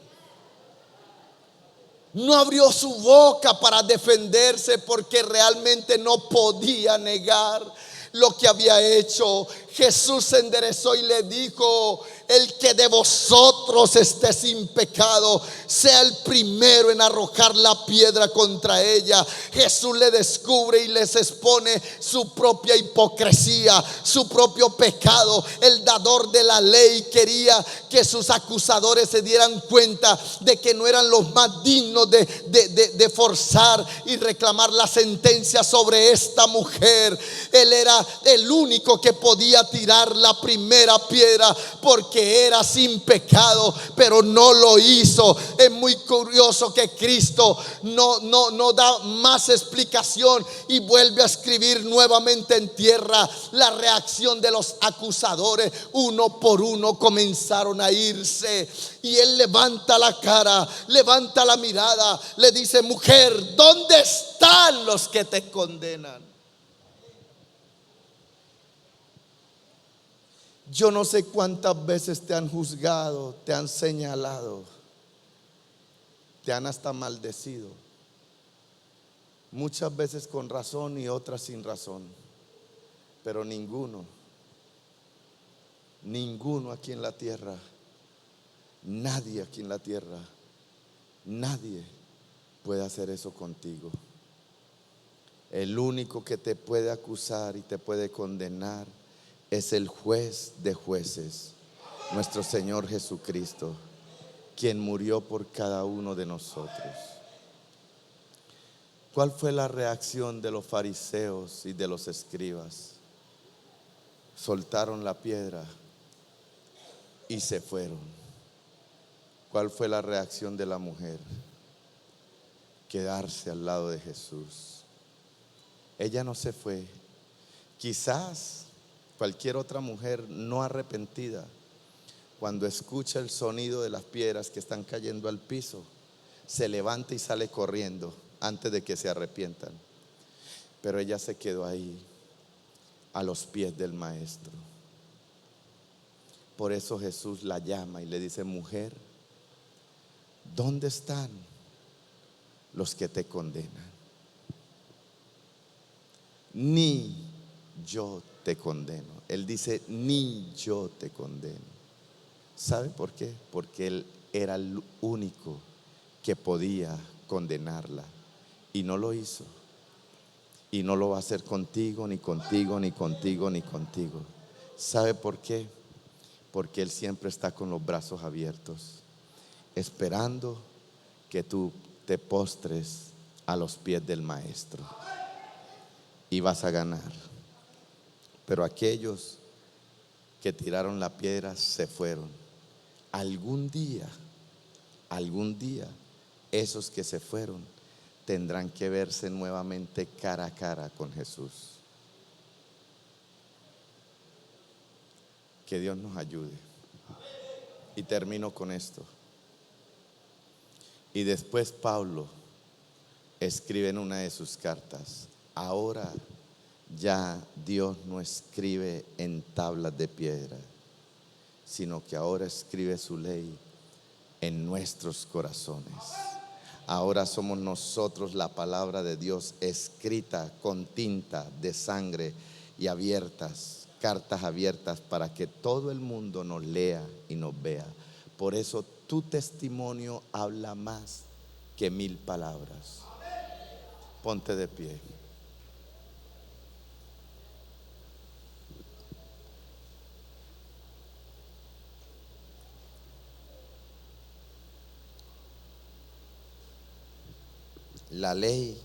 No abrió su boca para defenderse, porque realmente no podía negar lo que había hecho. Jesús se enderezó y le dijo: el que de vosotros esté sin pecado, sea el primero en arrojar la piedra contra ella. Jesús le descubre y les expone su propia hipocresía, su propio pecado. El dador de la ley quería que sus acusadores se dieran cuenta de que no eran los más dignos de forzar y reclamar la sentencia sobre esta mujer. Él era el único que podía tirar la primera piedra, porque era sin pecado, pero no lo hizo. Es muy curioso que Cristo no da más explicación y vuelve a escribir nuevamente en tierra. La reacción de los acusadores, uno por uno, comenzaron a irse, y Él levanta la cara, levanta la mirada, le dice: mujer, ¿dónde están los que te condenan? Yo no sé cuántas veces te han juzgado, te han señalado, te han hasta maldecido. Muchas veces con razón y otras sin razón. Pero ninguno aquí en la tierra, nadie aquí en la tierra, nadie puede hacer eso contigo. El único que te puede acusar y te puede condenar es el juez de jueces, nuestro Señor Jesucristo, quien murió por cada uno de nosotros. ¿Cuál fue la reacción de los fariseos y de los escribas? Soltaron la piedra y se fueron. ¿Cuál fue la reacción de la mujer? Quedarse al lado de Jesús. Ella no se fue. Quizás cualquier otra mujer no arrepentida, cuando escucha el sonido de las piedras que están cayendo al piso, se levanta y sale corriendo antes de que se arrepientan. Pero ella se quedó ahí, a los pies del Maestro. Por eso Jesús la llama y le dice: mujer, ¿dónde están los que te condenan? Ni yo te condeno. Él dice: ni yo te condeno. ¿Sabe por qué? Porque Él era el único que podía condenarla, y no lo hizo. Y no lo va a hacer contigo, ni contigo, ni contigo, ni contigo. ¿Sabe por qué? Porque Él siempre está con los brazos abiertos, esperando que tú te postres a los pies del Maestro, y vas a ganar. Pero aquellos que tiraron la piedra se fueron. Algún día, esos que se fueron tendrán que verse nuevamente cara a cara con Jesús. Que Dios nos ayude. Y termino con esto. Y después Pablo escribe en una de sus cartas: ahora ya Dios no escribe en tablas de piedra, sino que ahora escribe su ley en nuestros corazones. Ahora somos nosotros la palabra de Dios escrita con tinta de sangre y abiertas, cartas abiertas, para que todo el mundo nos lea y nos vea. Por eso tu testimonio habla más que 1000 palabras. Ponte de pie. La ley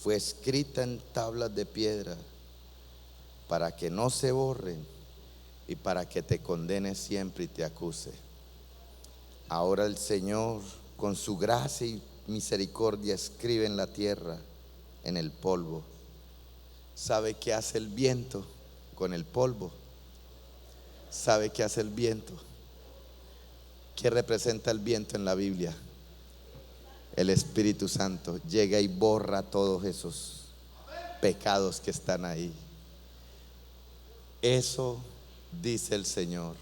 fue escrita en tablas de piedra para que no se borren y para que te condene siempre y te acuse. Ahora el Señor, con su gracia y misericordia, escribe en la tierra, en el polvo. ¿Sabe qué hace el viento con el polvo? ¿Sabe qué hace el viento? ¿Qué representa el viento en la Biblia? El Espíritu Santo llega y borra todos esos pecados que están ahí. Eso dice el Señor.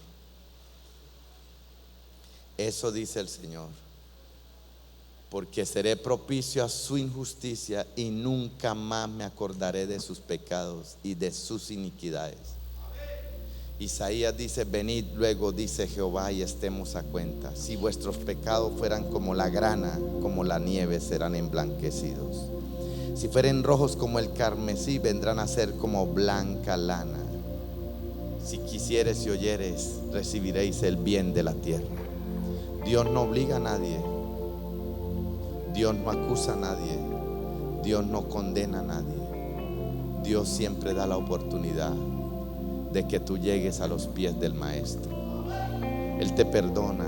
Eso dice el Señor. Porque seré propicio a su injusticia y nunca más me acordaré de sus pecados y de sus iniquidades. Isaías dice: venid luego, dice Jehová, y estemos a cuenta. Si vuestros pecados fueran como la grana, como la nieve, serán emblanquecidos. Si fueren rojos como el carmesí, vendrán a ser como blanca lana. Si quisieres y oyeres, recibiréis el bien de la tierra. Dios no obliga a nadie. Dios no acusa a nadie. Dios no condena a nadie. Dios siempre da la oportunidad de que tú llegues a los pies del Maestro. Él te perdona,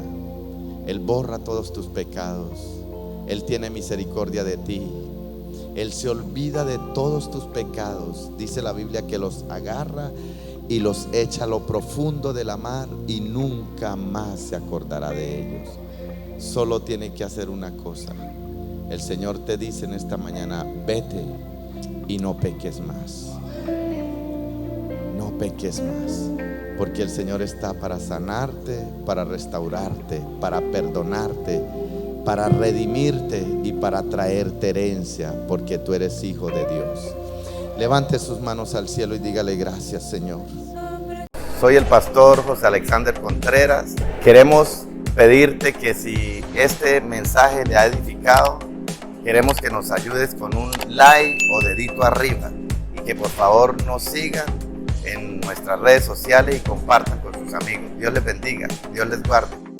Él borra todos tus pecados, Él tiene misericordia de ti, Él se olvida de todos tus pecados. Dice la Biblia que los agarra y los echa a lo profundo de la mar y nunca más se acordará de ellos. Solo tiene que hacer una cosa. El Señor te dice en esta mañana: vete y no peques más. No peques más, porque el Señor está para sanarte, para restaurarte, para perdonarte, para redimirte y para traerte herencia, porque tú eres hijo de Dios. Levante sus manos al cielo y dígale: gracias, Señor. Soy el pastor José Alexander Contreras. Queremos pedirte que si este mensaje le ha edificado, queremos que nos ayudes con un like o dedito arriba, y que por favor nos sigan en nuestras redes sociales y compartan con sus amigos. Dios les bendiga, Dios les guarde.